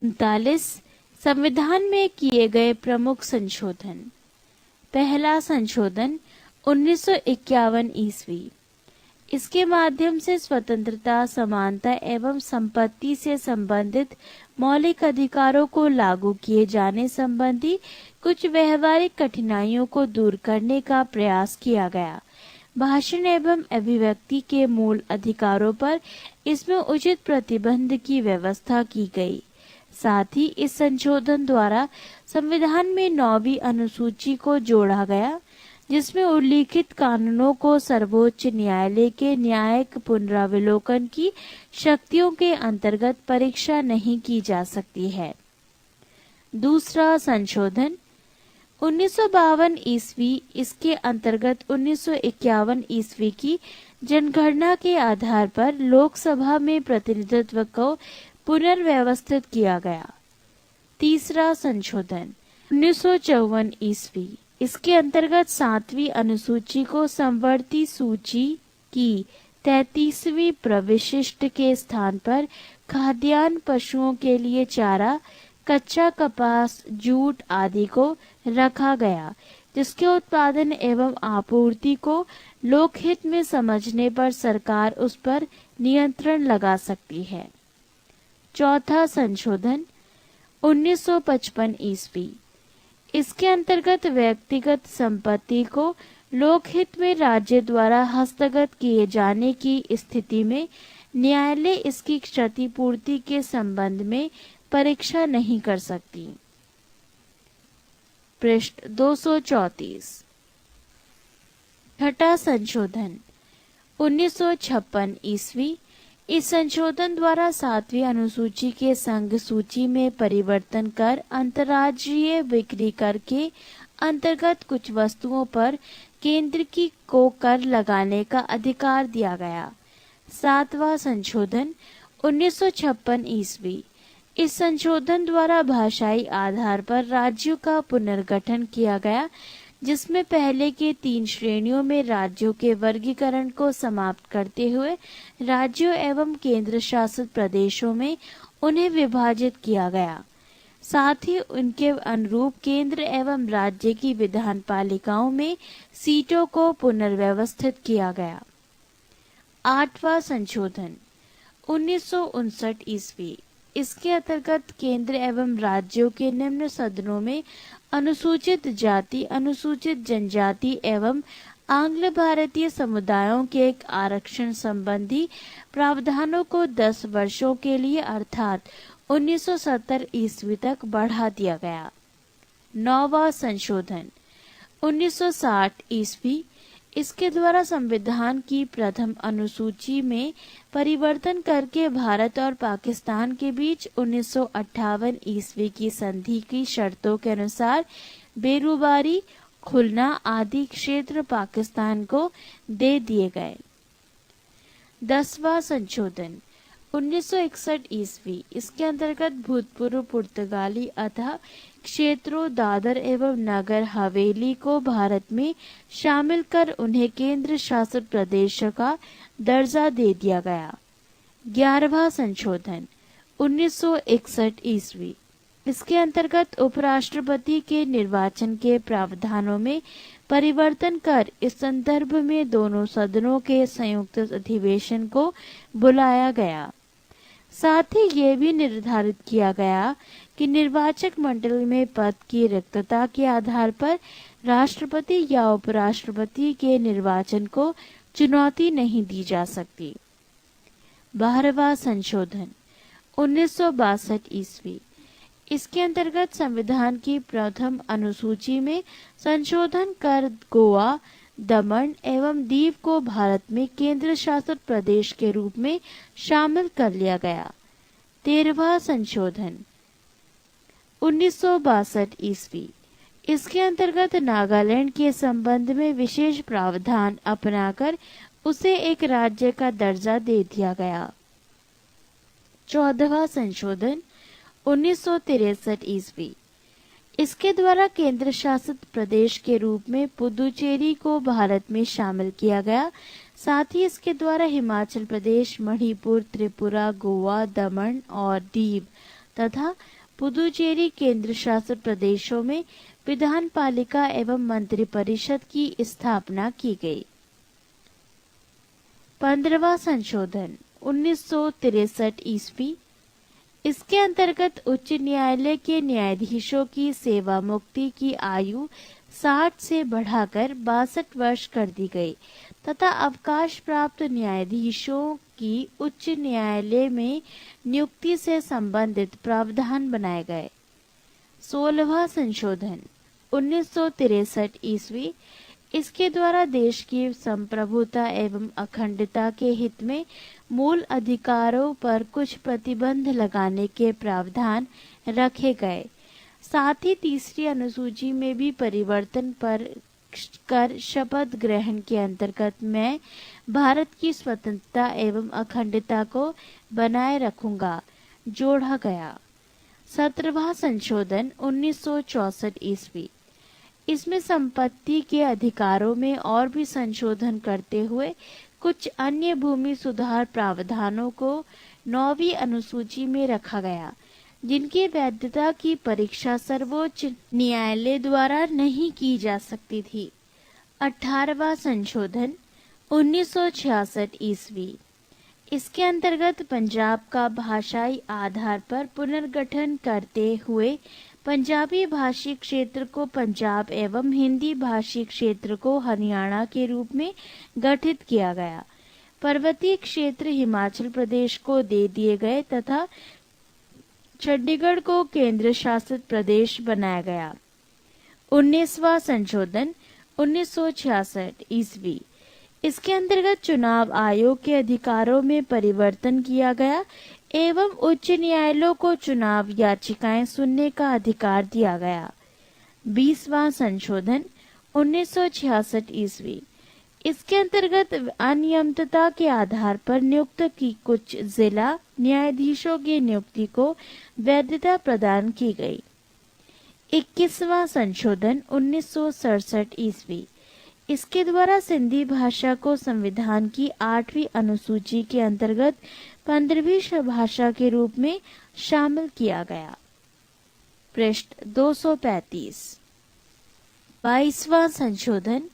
39 संविधान में किए गए प्रमुख संशोधन। पहला संशोधन 1951 ईस्वी। इसके माध्यम से स्वतंत्रता, समानता एवं संपत्ति से संबंधित मौलिक अधिकारों को लागू किए जाने संबंधी कुछ व्यवहारिक कठिनाइयों को दूर करने का प्रयास किया गया। भाषण एवं अभिव्यक्ति के मूल अधिकारों पर इसमें उचित प्रतिबंध की व्यवस्था की गई। साथ ही इस संशोधन द्वारा संविधान में 9वीं अनुसूची को जोड़ा गया, जिसमें उल्लिखित कानूनों को सर्वोच्च न्यायालय के न्यायिक पुनरावलोकन की शक्तियों के अंतर्गत परीक्षा नहीं की जा सकती है। दूसरा संशोधन 1952 ईस्वी। इसके अंतर्गत 1951 ईस्वी की जनगणना के आधार पर लोकसभा में प्रतिनिधित्व को पुनर्व्यवस्थित किया गया। तीसरा संशोधन 1954 ईस्वी। इसके अंतर्गत 7वीं अनुसूची को समवर्ती सूची की 33वीं प्रविशिष्ट के स्थान पर खाद्यान्न, पशुओं के लिए चारा, कच्चा कपास, जूट आदि को रखा गया, जिसके उत्पादन एवं आपूर्ति को लोकहित में समझने पर सरकार उस पर नियंत्रण लगा सकती है। चौथा संशोधन 1955 ईस्वी। इसके अंतर्गत व्यक्तिगत संपत्ति को लोकहित में राज्य द्वारा हस्तगत किए जाने की स्थिति में न्यायालय इसकी क्षतिपूर्ति के संबंध में परीक्षा नहीं कर सकती। पृष्ठ 234। छठा संशोधन 1956 ईस्वी। इस संशोधन द्वारा 7वीं अनुसूची के संघ सूची में परिवर्तन कर अंतर्राज्यीय बिक्री कर के अंतर्गत कुछ वस्तुओं पर केंद्र को कर लगाने का अधिकार दिया गया। 7वां संशोधन 1956 ईस्वी। इस संशोधन द्वारा भाषाई आधार पर राज्यों का पुनर्गठन किया गया, जिसमें पहले के 3 श्रेणियों में राज्यों के वर्गीकरण को समाप्त करते हुए राज्यों एवं केंद्र शासित प्रदेशों में उन्हें विभाजित किया गया। साथ ही उनके अनुरूप केंद्र एवं राज्य की विधान पालिकाओं में सीटों को पुनर्व्यवस्थित किया गया। 8वां संशोधन 1959 ईस्वी। इसके अंतर्गत केंद्र एवं राज्यों के निम्न सदनों में अनुसूचित जाति, अनुसूचित जनजाति एवं आंग्ल भारतीय समुदायों के एक आरक्षण संबंधी प्रावधानों को 10 वर्षों के लिए अर्थात 1970 ईस्वी तक बढ़ा दिया गया। 9वां संशोधन 1960 ईस्वी। इसके द्वारा संविधान की प्रथम अनुसूची में परिवर्तन करके भारत और पाकिस्तान के बीच 1958 ईस्वी की संधि की शर्तों के अनुसार बेरुबारी, खुलना आदि क्षेत्र पाकिस्तान को दे दिए गए। 10वां संशोधन 1961 ईस्वी। इसके अंतर्गत भूतपूर्व पुर्तगाली अतः क्षेत्रों दादर एवं नगर हवेली को भारत में शामिल कर उन्हें केंद्र शासित प्रदेश का दर्जा दे दिया गया। 11वां संशोधन 1961 ईस्वी। इसके अंतर्गत उपराष्ट्रपति के निर्वाचन के प्रावधानों में परिवर्तन कर इस संदर्भ में दोनों सदनों के संयुक्त अधिवेशन को बुलाया गया। साथ ही ये भी निर्धारित किया गया कि निर्वाचक मंडल में पद की रिक्तता के आधार पर राष्ट्रपति या उपराष्ट्रपति के निर्वाचन को चुनौती नहीं दी जा सकती। 12वां संशोधन 1962 ईस्वी। इसके अंतर्गत संविधान की प्रथम अनुसूची में संशोधन कर गोवा, दमन एवं दीव को भारत में केंद्र शासित प्रदेश के रूप में शामिल कर लिया गया। 13वां संशोधन 1962 ईस्वी। इसके अंतर्गत नागालैंड के संबंध में विशेष प्रावधान अपनाकर उसे एक राज्य का दर्जा दे दिया गया। 14वां संशोधन 1963 ईस्वी। इसके द्वारा केंद्र शासित प्रदेश के रूप में पुदुचेरी को भारत में शामिल किया गया। साथ ही इसके द्वारा हिमाचल प्रदेश, मणिपुर, त्रिपुरा, गोवा, दमन और दीव तथा पुदुचेरी केंद्र शासित प्रदेशों में विधान पालिका एवं मंत्रिपरिषद की स्थापना की गई। 15वां संशोधन 1963 ईस्वी। इसके अंतर्गत उच्च न्यायालय के न्यायाधीशों की सेवा मुक्ति की आयु 60 से बढ़ाकर 62 वर्ष कर दी गई तथा अवकाश प्राप्त न्यायाधीशों की उच्च न्यायालय में नियुक्ति से संबंधित प्रावधान बनाए गए। 16वां संशोधन 1963 ईस्वी। इसके द्वारा देश की संप्रभुता एवं अखंडता के हित में मूल अधिकारों पर कुछ प्रतिबंध लगाने के प्रावधान रखे गए। साथ ही तीसरी अनुसूची में भी परिवर्तन पर कर शपथ ग्रहण के अंतर्गत मैं भारत की स्वतंत्रता एवं अखंडता को बनाए रखूंगा जोड़ा गया। 17वां संशोधन 1964 ईस्वी। इसमें संपत्ति के अधिकारों में और भी संशोधन करते हुए कुछ अन्य भूमि सुधार प्रावधानों को 9वीं अनुसूची में रखा गया, जिनकी वैधता की परीक्षा सर्वोच्च न्यायालय द्वारा नहीं की जा सकती थी। 18वां संशोधन 1966 ईस्वी। इसके अंतर्गत पंजाब का भाषाई आधार पर पुनर्गठन करते हुए पंजाबी भाषी क्षेत्र को पंजाब एवं हिंदी भाषी क्षेत्र को हरियाणा के रूप में गठित किया गया। पर्वतीय क्षेत्र हिमाचल प्रदेश को दे दिए गए तथा चंडीगढ़ को केंद्र शासित प्रदेश बनाया गया। 19वां संशोधन 1966 ईस्वी। इसके अंतर्गत चुनाव आयोग के अधिकारों में परिवर्तन किया गया एवं उच्च न्यायालयों को चुनाव याचिकाएं सुनने का अधिकार दिया गया। 20वां संशोधन 1966 ईस्वी। इसके अंतर्गत अनियमितता के आधार पर नियुक्त की कुछ जिला न्यायाधीशों की नियुक्ति को वैधता प्रदान की गई। 21वां संशोधन 1967 ईस्वी। इसके द्वारा सिंधी भाषा को संविधान की 8वीं अनुसूची के अंतर्गत 15वीं भाषा के रूप में शामिल किया गया। पृष्ठ 235। 22वां संशोधन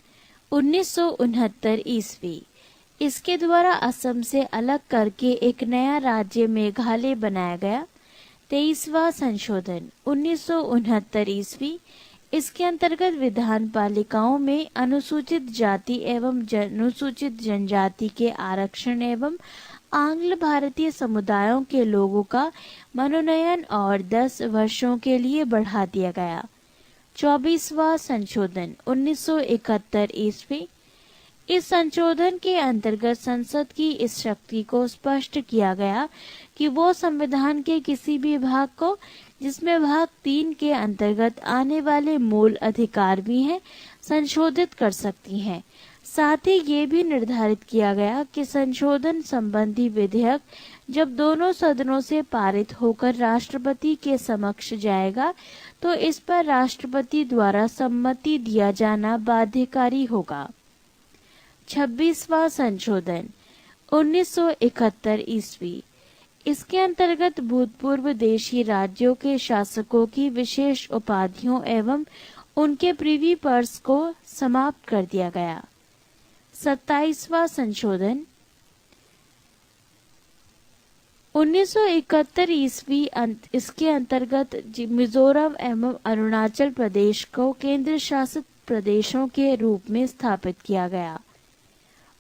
1969 ईस्वी। इसके द्वारा असम से अलग करके एक नया राज्य मेघालय बनाया गया। 23वां संशोधन 1969 ईस्वी। इसके अंतर्गत विधान पालिकाओं में अनुसूचित जाति एवं अनुसूचित जनजाति के आरक्षण एवं आंग्ल भारतीय समुदायों के लोगों का मनोनयन और 10 वर्षों के लिए बढ़ा दिया गया। 24वां संशोधन 1971 ईस्वी। इस संशोधन के अंतर्गत संसद की इस शक्ति को स्पष्ट किया गया कि वो संविधान के किसी भी भाग को, जिसमें भाग 3 के अंतर्गत आने वाले मूल अधिकार भी हैं, संशोधित कर सकती हैं। साथ ही ये भी निर्धारित किया गया कि संशोधन संबंधी विधेयक जब दोनों सदनों से पारित होकर राष्ट्रपति के समक्ष जाएगा तो इस पर राष्ट्रपति द्वारा सम्मति दिया जाना बाध्यकारी होगा। 26वां संशोधन 1971 ईस्वी। इसके अंतर्गत भूतपूर्व देशी राज्यों के शासकों की विशेष उपाधियों एवं उनके प्रिवी पर्स को समाप्त कर दिया गया। 27वां संशोधन 1971 ईस्वी। इसके अंतर्गत मिजोरम एवं अरुणाचल प्रदेश को केंद्र शासित प्रदेशों के रूप में स्थापित किया गया।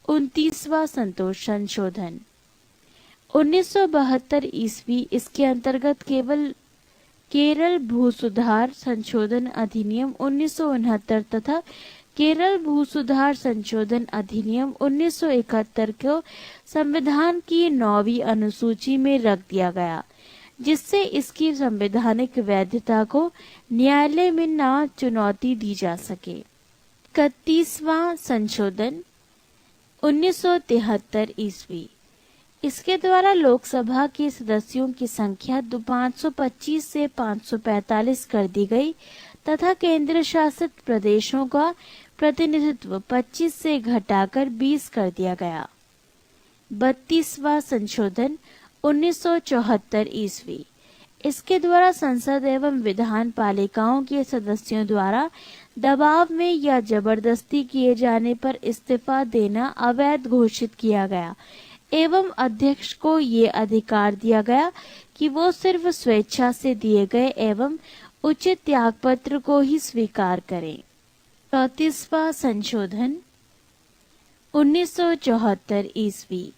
29वां संशोधन 1972 ईस्वी। इसके अंतर्गत केरल भू सुधार संशोधन अधिनियम 1969 तथा केरल भू सुधार संशोधन अधिनियम 1971 को संविधान की 9वीं अनुसूची में रख दिया गया, जिससे इसकी संवैधानिक वैधता को न्यायालय में न चुनौती दी जा सके। 31वां संशोधन 1973 ईस्वी। इसके द्वारा लोकसभा के सदस्यों की संख्या 525 से 545 कर दी गई तथा केंद्र शासित प्रदेशों का प्रतिनिधित्व 25 से घटाकर 20 कर दिया गया। 32वां संशोधन 1974 ईस्वी। इसके द्वारा संसद एवं विधान पालिकाओं के सदस्यों द्वारा दबाव में या जबरदस्ती किए जाने पर इस्तीफा देना अवैध घोषित किया गया एवं अध्यक्ष को ये अधिकार दिया गया कि वो सिर्फ स्वेच्छा से दिए गए एवं उचित त्यागपत्र को ही स्वीकार करें। 34वां संशोधन 1974 ईस्वी।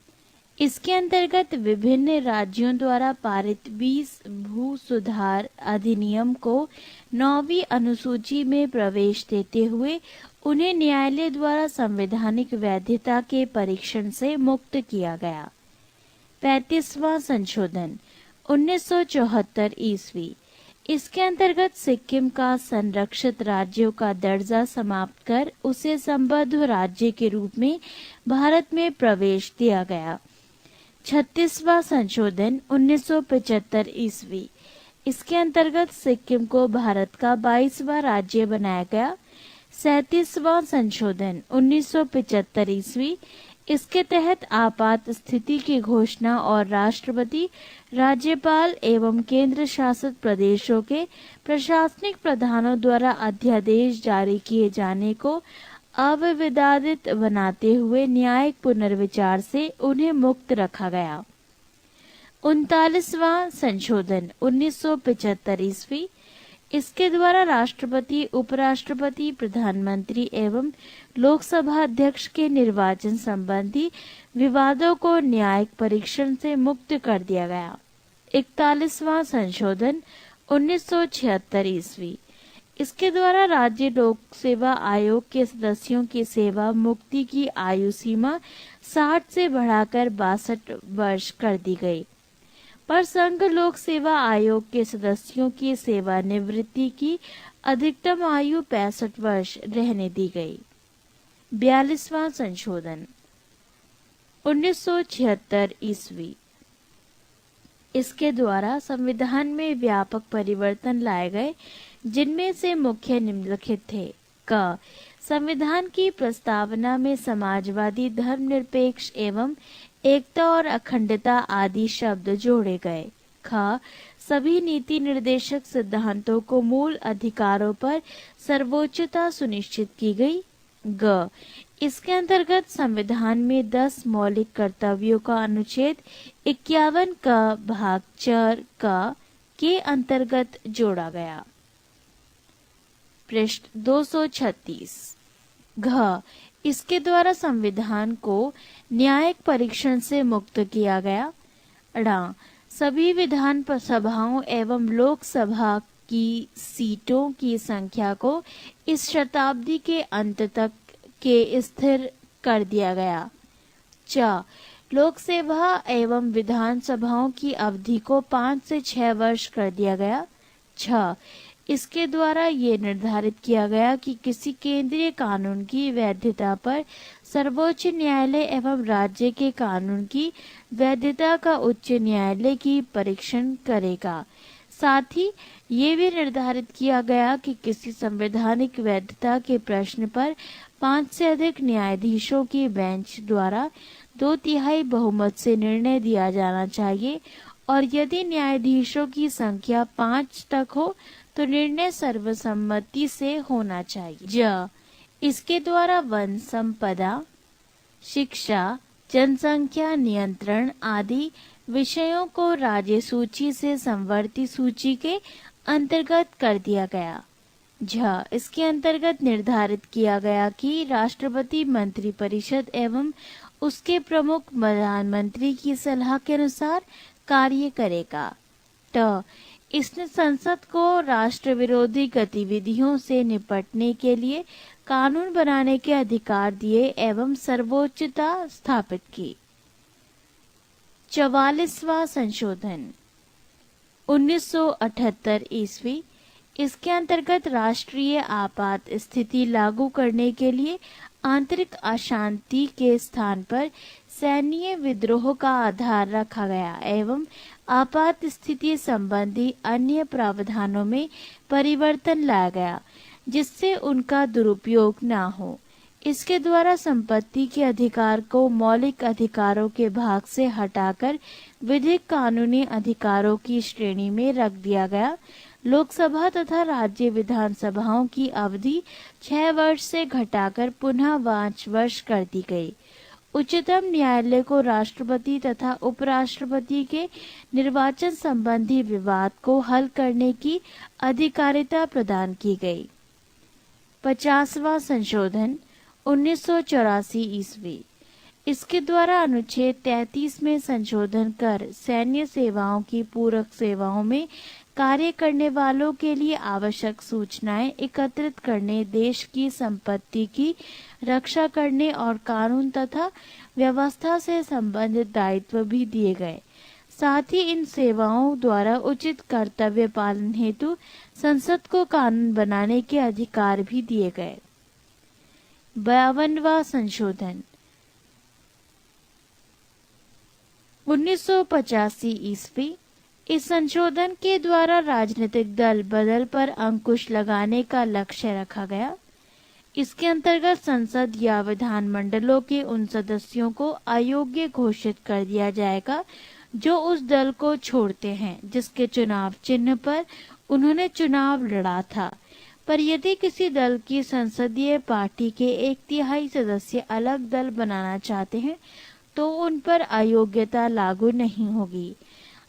इसके अंतर्गत विभिन्न राज्यों द्वारा पारित 20 भू सुधार अधिनियम को 9वीं अनुसूची में प्रवेश देते हुए उन्हें न्यायालय द्वारा संवैधानिक वैधता के परीक्षण से मुक्त किया गया। 35वां संशोधन 1974 ईस्वी। इसके अंतर्गत सिक्किम का संरक्षित राज्यों का दर्जा समाप्त कर उसे संबद्ध राज्य के रूप में भारत में प्रवेश दिया गया। 36वां संशोधन 1975 ईस्वी। इसके अंतर्गत सिक्किम को भारत का 22वां राज्य बनाया गया। 37वां संशोधन 1975 ईस्वी। इसके तहत आपात स्थिति की घोषणा और राष्ट्रपति, राज्यपाल एवं केंद्र शासित प्रदेशों के प्रशासनिक प्रधानों द्वारा अध्यादेश जारी किए जाने को अविवादित बनाते हुए न्यायिक पुनर्विचार से उन्हें मुक्त रखा गया। 39वां संशोधन 1975 ईस्वी। इसके द्वारा राष्ट्रपति, उपराष्ट्रपति, प्रधानमंत्री एवं लोकसभा अध्यक्ष के निर्वाचन संबंधी विवादों को न्यायिक परीक्षण से मुक्त कर दिया गया। 41वां संशोधन 1976 ईस्वी। इसके द्वारा राज्य लोक सेवा आयोग के सदस्यों की सेवा मुक्ति की आयु सीमा 60 से बढ़ाकर 62 वर्ष कर दी गई, पर संघ लोक सेवा आयोग के सदस्यों की सेवानिवृत्ति की अधिकतम आयु 65 वर्ष रहने दी गई। 42वां संशोधन 1976 ईस्वी। इसके द्वारा संविधान में व्यापक परिवर्तन लाए गए, जिनमें से मुख्य निम्नलिखित थे। क संविधान की प्रस्तावना में समाजवादी, धर्मनिरपेक्ष एवं एकता और अखंडता आदि शब्द जोड़े गए। ख सभी नीति निर्देशक सिद्धांतों को मूल अधिकारों पर सर्वोच्चता सुनिश्चित की गई। ग इसके अंतर्गत संविधान में 10 मौलिक कर्तव्यों का अनुच्छेद 51 का भाग 4 का के अंतर्गत जोड़ा गया। पृष्ठ 236। घ इसके द्वारा संविधान को न्यायिक परीक्षण से मुक्त किया गया। ण सभी विधान सभाओं एवं लोकसभा की सीटों की संख्या को इस शताब्दी के अंत तक के स्थिर कर दिया गया। च लोकसभा एवं विधानसभाओं की अवधि को 5 से 6 वर्ष कर दिया गया। छ इसके द्वारा ये निर्धारित किया गया कि किसी केंद्रीय कानून की वैधता पर सर्वोच्च न्यायालय एवं राज्य के कानून की वैधता का उच्च न्यायालय की परीक्षण करेगा। साथ ही ये भी निर्धारित किया गया कि किसी संवैधानिक वैधता के प्रश्न पर 5 से अधिक न्यायाधीशों की बेंच द्वारा 2/3 बहुमत से निर्णय दिया जाना चाहिए और यदि न्यायाधीशों की संख्या 5 तक हो तो निर्णय सर्वसम्मति से होना चाहिए। ज इसके द्वारा वन संपदा, शिक्षा, जनसंख्या नियंत्रण आदि विषयों को राज्य सूची से संवर्ती सूची के अंतर्गत कर दिया गया। झ इसके अंतर्गत निर्धारित किया गया कि राष्ट्रपति मंत्रिपरिषद एवं उसके प्रमुख प्रधानमंत्री की सलाह के अनुसार कार्य करेगा। ट इसने संसद को राष्ट्र विरोधी गतिविधियों से निपटने के लिए कानून बनाने के अधिकार दिए एवं सर्वोच्चता स्थापित की। 44वां संशोधन 1978 ईस्वी। इसके अंतर्गत राष्ट्रीय आपात स्थिति लागू करने के लिए आंतरिक अशांति के स्थान पर सैन्य विद्रोह का आधार रखा गया एवं आपात स्थिति संबंधी अन्य प्रावधानों में परिवर्तन लाया गया, जिससे उनका दुरुपयोग न हो। इसके द्वारा संपत्ति के अधिकार को मौलिक अधिकारों के भाग से हटाकर विधिक कानूनी अधिकारों की श्रेणी में रख दिया गया। लोकसभा तथा राज्य विधानसभाओं की अवधि 6 वर्ष से घटाकर पुनः 5 वर्ष कर दी गई। उच्चतम न्यायालय को राष्ट्रपति तथा उपराष्ट्रपति के निर्वाचन संबंधी विवाद को हल करने की अधिकारिता प्रदान की गई। 50वां संशोधन 1984 ईस्वी। इसके द्वारा अनुच्छेद 33 में संशोधन कर सैन्य सेवाओं की पूरक सेवाओं में कार्य करने वालों के लिए आवश्यक सूचनाएं एकत्रित करने, देश की संपत्ति की रक्षा करने और कानून तथा व्यवस्था से संबंधित दायित्व भी दिए गए। साथ ही इन सेवाओं द्वारा उचित कर्तव्य पालन हेतु संसद को कानून बनाने के अधिकार भी दिए गए। 52वां संशोधन 1985 ईस्वी। इस संशोधन के द्वारा राजनीतिक दल बदल पर अंकुश लगाने का लक्ष्य रखा गया। इसके अंतर्गत संसद या विधानमंडलों के उन सदस्यों को अयोग्य घोषित कर दिया जाएगा जो उस दल को छोड़ते हैं जिसके चुनाव चिन्ह पर उन्होंने चुनाव लड़ा था। पर यदि किसी दल की संसदीय पार्टी के 1/3 सदस्य अलग दल बनाना चाहते हैं तो उन पर अयोग्यता लागू नहीं होगी।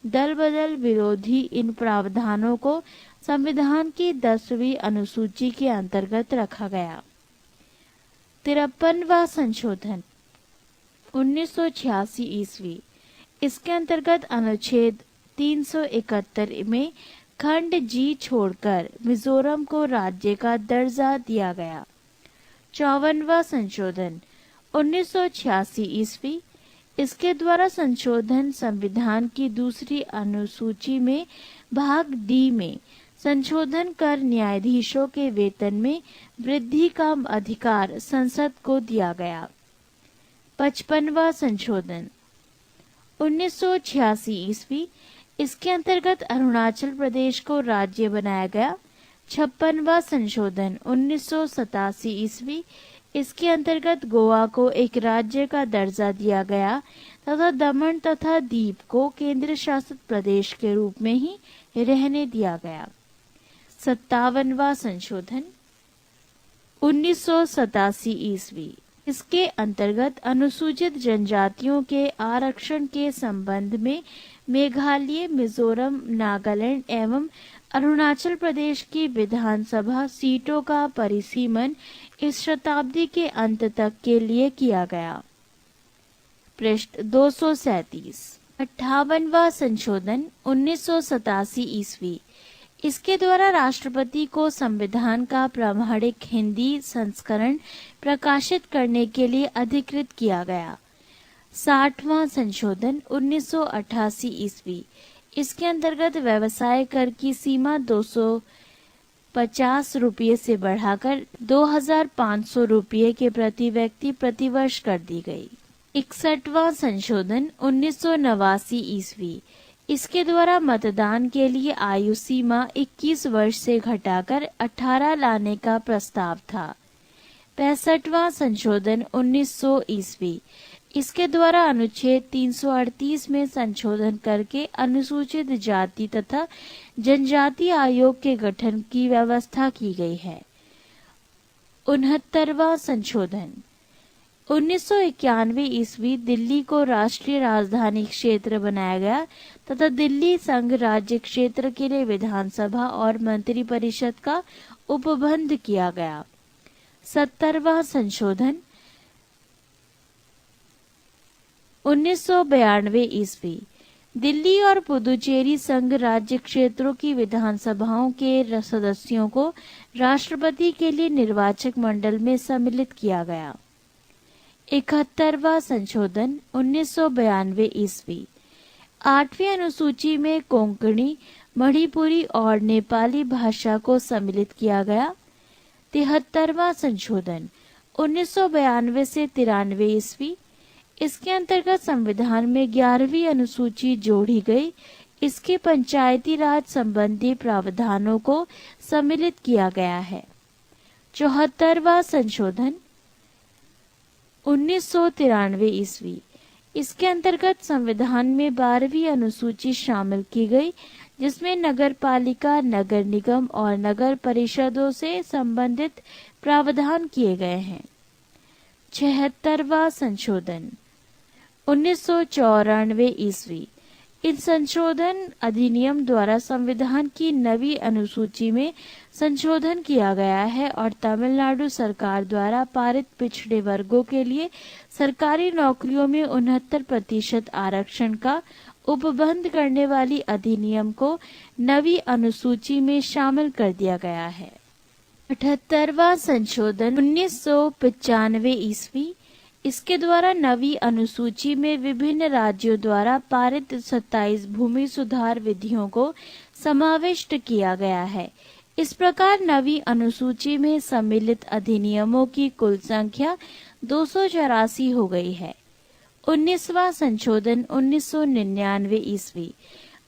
दल बदल विरोधी इन प्रावधानों को संविधान की 10वीं अनुसूची के अंतर्गत रखा गया। 53वां संशोधन 1986 ईस्वी। इसके अंतर्गत अनुच्छेद 371 में खंड जी छोड़कर मिजोरम को राज्य का दर्जा दिया गया। 54वां संशोधन 1986 ईस्वी। इसके द्वारा संशोधन संविधान की 2री अनुसूची में भाग डी में संशोधन कर न्यायाधीशों के वेतन में वृद्धि का अधिकार संसद को दिया गया। 55वां संशोधन 1986 ईस्वी। इसके अंतर्गत अरुणाचल प्रदेश को राज्य बनाया गया। 56वां संशोधन 1987 ईस्वी। इसके अंतर्गत गोवा को एक राज्य का दर्जा दिया गया तथा दमन तथा दीव को केंद्र शासित प्रदेश के रूप में ही रहने दिया गया। 57वां संशोधन 1987 ईस्वी। इसके अंतर्गत अनुसूचित जनजातियों के आरक्षण के संबंध में मेघालय, मिजोरम, नागालैंड एवं अरुणाचल प्रदेश की विधानसभा सीटों का परिसीमन इस शताब्दी के अंत तक के लिए किया गया। पृष्ठ 237। 58वां संशोधन 1987 ईस्वी। इसके द्वारा राष्ट्रपति को संविधान का प्रामाणिक हिंदी संस्करण प्रकाशित करने के लिए अधिकृत किया गया। 60वां संशोधन 1988 ईस्वी। इसके अंतर्गत व्यवसाय कर की सीमा 250 रुपये से बढ़ाकर 2500 रुपये के प्रति व्यक्ति प्रतिवर्ष कर दी गई। 61वां संशोधन 1989 ईस्वी। इसके द्वारा मतदान के लिए आयु सीमा 21 वर्ष से घटाकर 18 लाने का प्रस्ताव था। 65वां संशोधन 1900 ईस्वी। इसके द्वारा अनुच्छेद 338 में संशोधन करके अनुसूचित जाति तथा जनजाति आयोग के गठन की व्यवस्था की गई है। 69वां संशोधन 1991 ईस्वी। दिल्ली को राष्ट्रीय राजधानी क्षेत्र बनाया गया तथा दिल्ली संघ राज्य क्षेत्र के लिए विधानसभा और मंत्रिपरिषद का उपबंध किया गया। 70वां संशोधन 1992 ईस्वी। दिल्ली और पुदुचेरी संघ राज्य क्षेत्रों की विधानसभाओं के सदस्यों को राष्ट्रपति के लिए निर्वाचक मंडल में सम्मिलित किया गया। 71वां संशोधन 1992 ईस्वी। 8वीं अनुसूची में कोंकणी, मणिपुरी और नेपाली भाषा को सम्मिलित किया गया। 73वां संशोधन 1992 से 93 ईस्वी। इसके अंतर्गत संविधान में 11वीं अनुसूची जोड़ी गई। इसके पंचायती राज संबंधी प्रावधानों को सम्मिलित किया गया है। 74वां संशोधन 1993 ईस्वी। इसके अंतर्गत संविधान में 12वीं अनुसूची शामिल की गई, जिसमें नगर पालिका, नगर निगम और नगर परिषदों से संबंधित प्रावधान किए गए हैं। 76वां संशोधन 1994 ईस्वी। इस संशोधन अधिनियम द्वारा संविधान की 9वीं अनुसूची में संशोधन किया गया है और तमिलनाडु सरकार द्वारा पारित पिछड़े वर्गों के लिए सरकारी नौकरियों में 69% आरक्षण का उपबंध करने वाली अधिनियम को 9वीं अनुसूची में शामिल कर दिया गया है। 78वां संशोधन 1995 ईस्वी। इसके द्वारा 9वीं अनुसूची में विभिन्न राज्यों द्वारा पारित 27 भूमि सुधार विधियों को समाविष्ट किया गया है। इस प्रकार 9वीं अनुसूची में सम्मिलित अधिनियमों की कुल संख्या 284 हो गई है। 19वां संशोधन 1999 ईस्वी।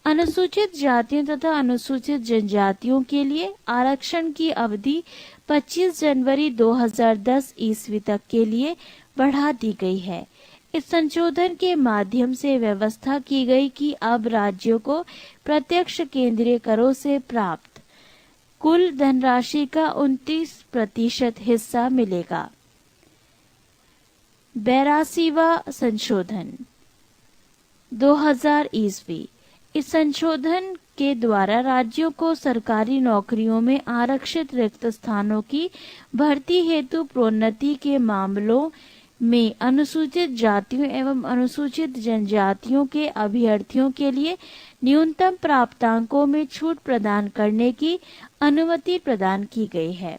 अनुसूचित जातियों तथा अनुसूचित जनजातियों के लिए आरक्षण की अवधि 25 जनवरी 2010 ईस्वी तक के लिए बढ़ा दी गई है। इस संशोधन के माध्यम से व्यवस्था की गई कि अब राज्यों को प्रत्यक्ष केंद्रीय करों से प्राप्त कुल धनराशि का 29% हिस्सा मिलेगा। 82वां संशोधन 2000 ईस्वी। इस संशोधन के द्वारा राज्यों को सरकारी नौकरियों में आरक्षित रिक्त स्थानों की भर्ती हेतु प्रोन्नति के मामलों में अनुसूचित जातियों एवं अनुसूचित जनजातियों के अभ्यर्थियों के लिए न्यूनतम प्राप्तांकों में छूट प्रदान करने की अनुमति प्रदान की गई है।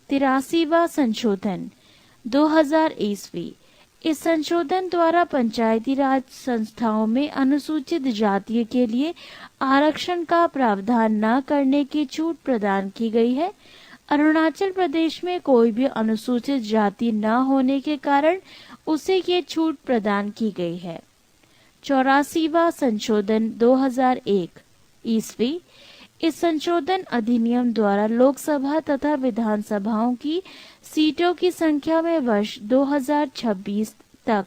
83वां संशोधन 2000 ईस्वी। इस संशोधन द्वारा पंचायती राज संस्थाओं में अनुसूचित जाति के लिए आरक्षण का प्रावधान न करने की छूट प्रदान की गई है। अरुणाचल प्रदेश में कोई भी अनुसूचित जाति न होने के कारण उसे ये छूट प्रदान की गई है। 84वां संशोधन 2001 ईस्वी। इस संशोधन अधिनियम द्वारा लोकसभा तथा विधानसभाओं की सीटों की संख्या में वर्ष 2026 तक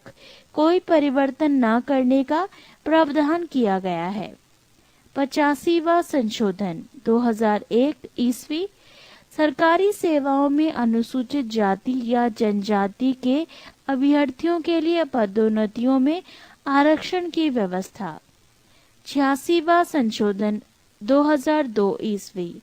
कोई परिवर्तन न करने का प्रावधान किया गया है। 85वां संशोधन 2001 ईस्वी। सरकारी सेवाओं में अनुसूचित जाति या जनजाति के अभ्यर्थियों के लिए पदोन्नतियों में आरक्षण की व्यवस्था। 86वां संशोधन 2002 ईस्वी।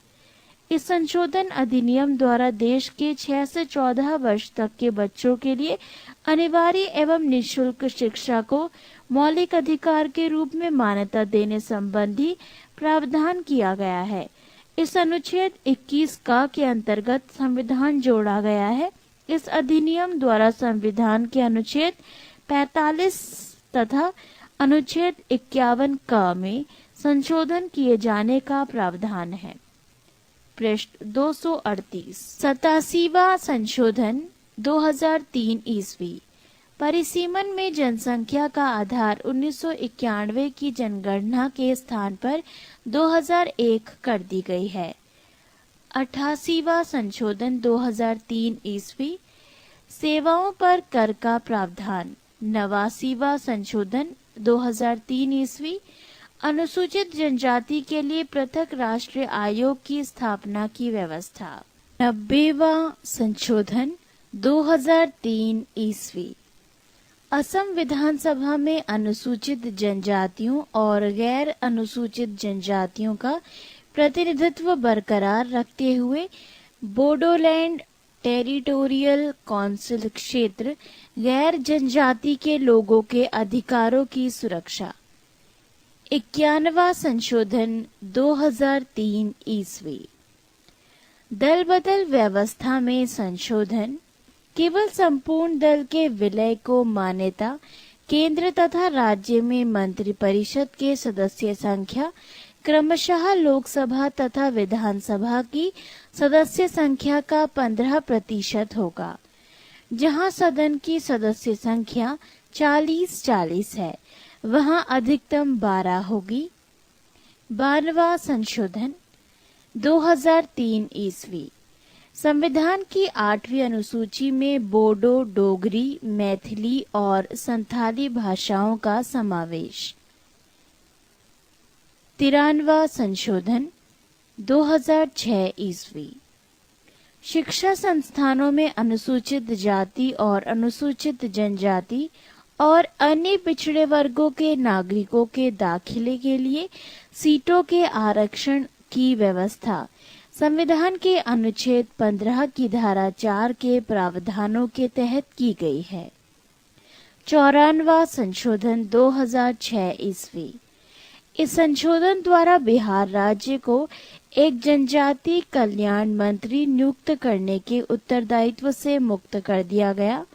इस संशोधन अधिनियम द्वारा देश के 6 से 14 वर्ष तक के बच्चों के लिए अनिवार्य एवं निःशुल्क शिक्षा को मौलिक अधिकार के रूप में मान्यता देने संबंधी प्रावधान किया गया है। इस अनुच्छेद 21 का के अंतर्गत संविधान जोड़ा गया है। इस अधिनियम द्वारा संविधान के अनुच्छेद 45 तथा अनुच्छेद 51 का में संशोधन किए जाने का प्रावधान है। पृष्ठ 238। 87वां संशोधन 2003 ईस्वी। परिसीमन में जनसंख्या का आधार 1991 की जनगणना के स्थान पर 2001 कर दी गई है। 88वां संशोधन 2003 ईस्वी। सेवाओं पर कर का प्रावधान। 89वां संशोधन 2003 ईस्वी। अनुसूचित जनजाति के लिए पृथक राष्ट्रीय आयोग की स्थापना की व्यवस्था। 90वां संशोधन 2003 ईस्वी। असम विधानसभा में अनुसूचित जनजातियों और गैर अनुसूचित जनजातियों का प्रतिनिधित्व बरकरार रखते हुए बोडोलैंड टेरिटोरियल काउंसिल क्षेत्र गैर जनजाति के लोगों के अधिकारों की सुरक्षा। 91वां संशोधन 2003 ईस्वी। दल बदल व्यवस्था में संशोधन। केवल संपूर्ण दल के विलय को मान्यता। केंद्र तथा राज्य में मंत्रिपरिषद के सदस्य संख्या क्रमशः लोकसभा तथा विधानसभा की सदस्य संख्या का 15% होगा। जहां सदन की सदस्य संख्या 40-40 है, वहां अधिकतम 12 होगी। 12वां संशोधन 2003 ईस्वी। संविधान की 8वीं अनुसूची में बोडो, डोगरी, मैथिली और संथाली भाषाओं का समावेश। 93वां संशोधन 2006 ईस्वी। शिक्षा संस्थानों में अनुसूचित जाति और अनुसूचित जनजाति और अन्य पिछड़े वर्गों के नागरिकों के दाखिले के लिए सीटों के आरक्षण की व्यवस्था संविधान के अनुच्छेद 15 की धारा 4 के प्रावधानों के तहत की गई है। 94वां संशोधन 2006 ईस्वी। इस संशोधन द्वारा बिहार राज्य को एक जनजाति कल्याण मंत्री नियुक्त करने के उत्तरदायित्व से मुक्त कर दिया गया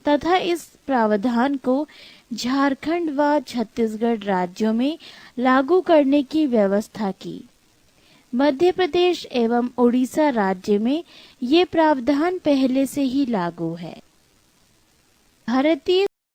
तथा इस प्रावधान को झारखंड व छत्तीसगढ़ राज्यों में लागू करने की व्यवस्था की। मध्य प्रदेश एवं उड़ीसा राज्य में ये प्रावधान पहले से ही लागू है। भारतीय